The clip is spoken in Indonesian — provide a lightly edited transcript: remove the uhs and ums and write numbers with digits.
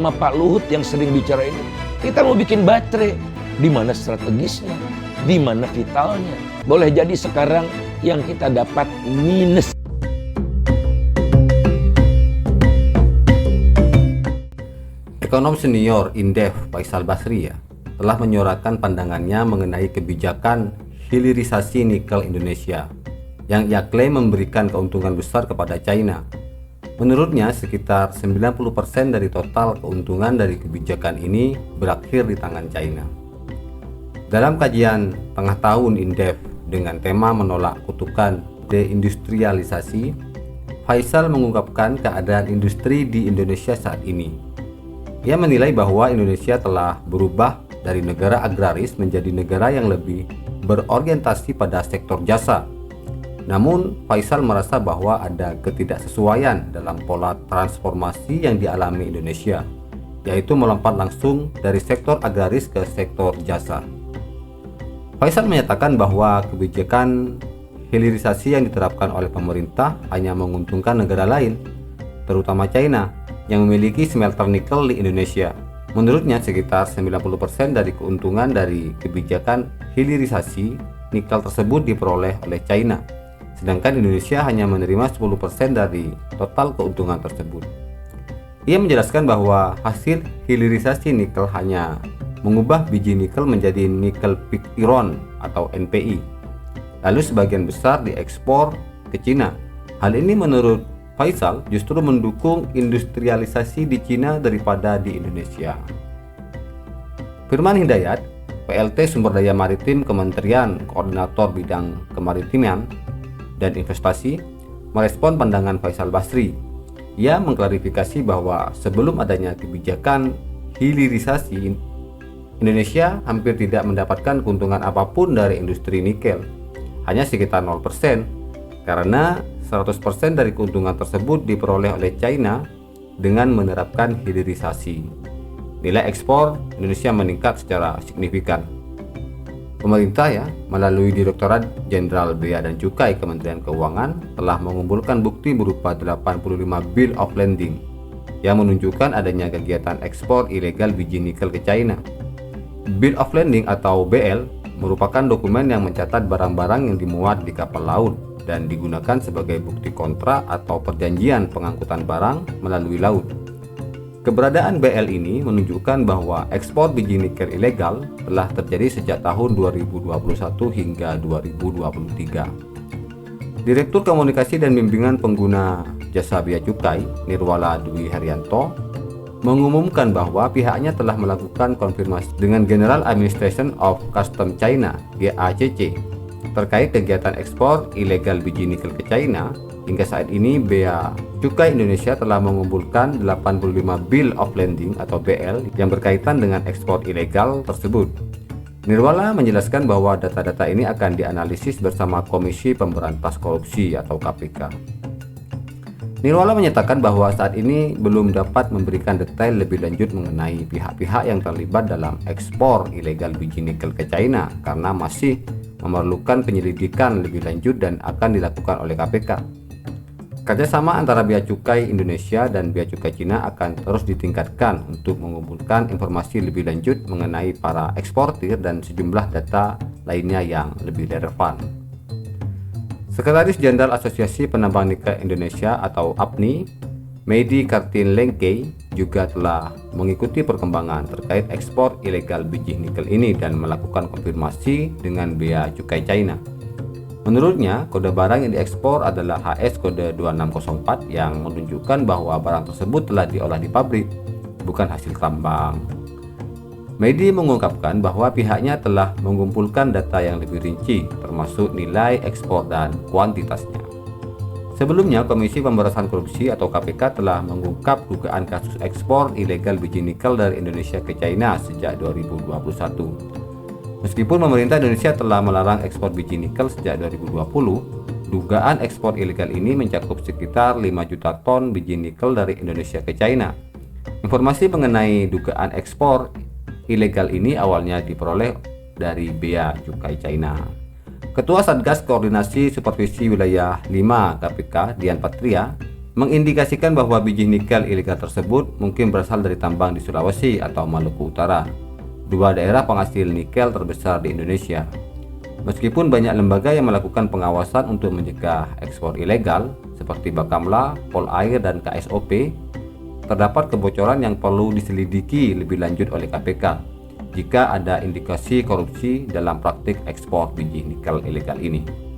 sama Pak Luhut yang sering bicara ini. Kita mau bikin baterai, di mana strategisnya, di mana vitalnya. Boleh jadi sekarang yang kita dapat minus. Ekonom senior Indef Faisal Basri telah menyuarakan pandangannya mengenai kebijakan hilirisasi nikel Indonesia yang ia klaim memberikan keuntungan besar kepada China. Menurutnya, sekitar 90% dari total keuntungan dari kebijakan ini berakhir di tangan China. Dalam kajian tengah tahun Indef dengan tema menolak kutukan deindustrialisasi, Faisal mengungkapkan keadaan industri di Indonesia saat ini. Ia menilai bahwa Indonesia telah berubah dari negara agraris menjadi negara yang lebih berorientasi pada sektor jasa. Namun, Faisal merasa bahwa ada ketidaksesuaian dalam pola transformasi yang dialami Indonesia, yaitu melompat langsung dari sektor agraris ke sektor jasa. Faisal menyatakan bahwa kebijakan hilirisasi yang diterapkan oleh pemerintah hanya menguntungkan negara lain, terutama China, yang memiliki smelter nikel di Indonesia. Menurutnya, sekitar 90% dari keuntungan dari kebijakan hilirisasi nikel tersebut diperoleh oleh China, sedangkan Indonesia hanya menerima 10% dari total keuntungan tersebut. Ia menjelaskan bahwa hasil hilirisasi nikel hanya mengubah biji nikel menjadi nikel pig iron atau NPI, lalu sebagian besar diekspor ke Cina. Hal ini menurut Faisal justru mendukung industrialisasi di Cina daripada di Indonesia. Firman Hidayat, PLT Sumber Daya Maritim Kementerian Koordinator Bidang Kemaritiman dan Investasi, merespon pandangan Faisal Basri. Ia mengklarifikasi bahwa sebelum adanya kebijakan hilirisasi, Indonesia hampir tidak mendapatkan keuntungan apapun dari industri nikel, hanya sekitar 0%, karena 100% dari keuntungan tersebut diperoleh oleh China dengan menerapkan hilirisasi. Nilai ekspor Indonesia meningkat secara signifikan. Pemerintah melalui Direktorat Jenderal Bea dan Cukai Kementerian Keuangan telah mengumpulkan bukti berupa 85 Bill of Lading yang menunjukkan adanya kegiatan ekspor ilegal biji nikel ke China. Bill of Lading atau BL merupakan dokumen yang mencatat barang-barang yang dimuat di kapal laut dan digunakan sebagai bukti kontrak atau perjanjian pengangkutan barang melalui laut. Keberadaan BL ini menunjukkan bahwa ekspor biji nikel ilegal telah terjadi sejak tahun 2021 hingga 2023. Direktur Komunikasi dan Bimbingan Pengguna Jasa Bea Cukai, Nirwala Dwi Haryanto, mengumumkan bahwa pihaknya telah melakukan konfirmasi dengan General Administration of Customs China (GACC) terkait kegiatan ekspor ilegal biji nikel ke China. Hingga saat ini, Bea Cukai Indonesia telah mengumpulkan 85 Bill of Lading atau BL yang berkaitan dengan ekspor ilegal tersebut. Nirwala menjelaskan bahwa data-data ini akan dianalisis bersama Komisi Pemberantas Korupsi atau KPK. Nirwala menyatakan bahwa saat ini belum dapat memberikan detail lebih lanjut mengenai pihak-pihak yang terlibat dalam ekspor ilegal biji nikel ke China karena masih memerlukan penyelidikan lebih lanjut dan akan dilakukan oleh KPK. Kerjasama antara Bea Cukai Indonesia dan Bea Cukai Cina akan terus ditingkatkan untuk mengumpulkan informasi lebih lanjut mengenai para eksportir dan sejumlah data lainnya yang lebih relevan. Sekretaris Jenderal Asosiasi Penambang Nikel Indonesia atau APNI, Mehdi Kartin Lengkei, juga telah mengikuti perkembangan terkait ekspor ilegal biji nikel ini dan melakukan konfirmasi dengan Bea Cukai China. Menurutnya, kode barang yang diekspor adalah HS kode 2604 yang menunjukkan bahwa barang tersebut telah diolah di pabrik, bukan hasil tambang. Mehdi mengungkapkan bahwa pihaknya telah mengumpulkan data yang lebih rinci, termasuk nilai ekspor dan kuantitasnya. Sebelumnya, Komisi Pemberantasan Korupsi atau KPK telah mengungkap dugaan kasus ekspor ilegal biji nikel dari Indonesia ke China sejak 2021. Meskipun pemerintah Indonesia telah melarang ekspor biji nikel sejak 2020, dugaan ekspor ilegal ini mencakup sekitar 5 juta ton biji nikel dari Indonesia ke China. Informasi mengenai dugaan ekspor ilegal ini awalnya diperoleh dari Bea Cukai China. Ketua Satgas Koordinasi Supervisi Wilayah 5 KPK, Dian Patria, mengindikasikan bahwa biji nikel ilegal tersebut mungkin berasal dari tambang di Sulawesi atau Maluku Utara, dua daerah penghasil nikel terbesar di Indonesia. Meskipun banyak lembaga yang melakukan pengawasan untuk mencegah ekspor ilegal seperti Bakamla, Polair, dan KSOP, terdapat kebocoran yang perlu diselidiki lebih lanjut oleh KPK jika ada indikasi korupsi dalam praktik ekspor biji nikel ilegal ini.